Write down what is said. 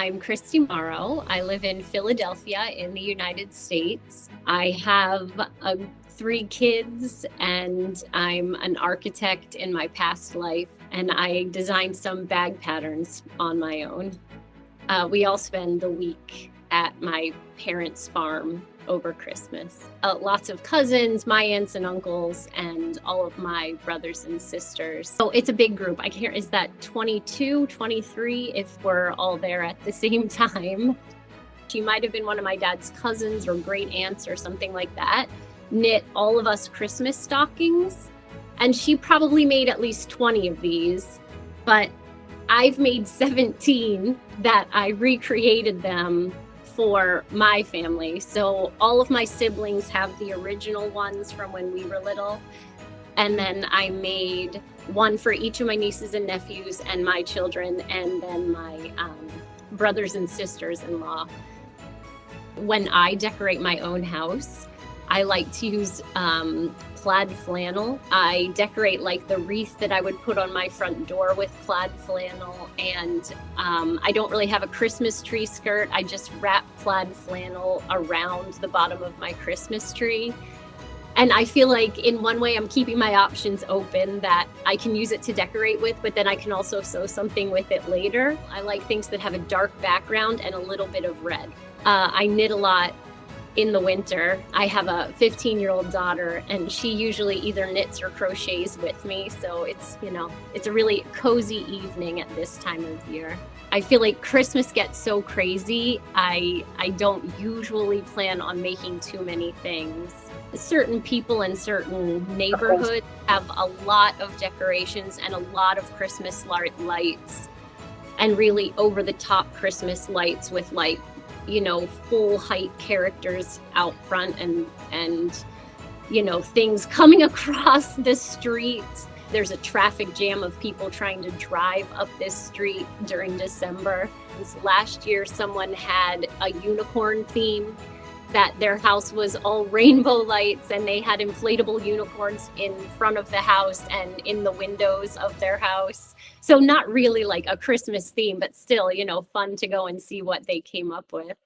I'm Kristi Morrow. I live in Philadelphia in the United States. I have 3 kids and I'm an architect in my past life, and I designed some bag patterns on my own. We all spend the week at my parents' farm over Christmas. Lots of cousins, my aunts and uncles, and all of my brothers and sisters. So it's a big group. I can't, is that 22, 23 if we're all there at the same time? She might have been one of my dad's cousins or great aunts or something like that. Knit all of us Christmas stockings. And she probably made at least 20 of these, but I've made 17 that I recreated them for my family. So all of my siblings have the original ones from when we were little. And then I made one for each of my nieces and nephews and my children, and then my brothers and sisters-in-law. When I decorate my own house, I like to use plaid flannel. I decorate like the wreath that I would put on my front door with plaid flannel, and I don't really have a Christmas tree skirt. I just wrap plaid flannel around the bottom of my Christmas tree. And I feel like in one way I'm keeping my options open, that I can use it to decorate with, but then I can also sew something with it later. I like things that have a dark background and a little bit of red. I knit a lot in the winter. I have a 15-year-old daughter, and she usually either knits or crochets with me. So it's, it's a really cozy evening at this time of year. I feel like Christmas gets so crazy. I don't usually plan on making too many things. Certain people in certain neighborhoods have a lot of decorations and a lot of Christmas lights, and really over the top Christmas lights with like, full height characters out front and things coming across the street. There's a traffic jam of people trying to drive up this street during December. Last year, someone had a unicorn theme, that their house was all rainbow lights, and they had inflatable unicorns in front of the house and in the windows of their house. So not really like a Christmas theme, but still, fun to go and see what they came up with.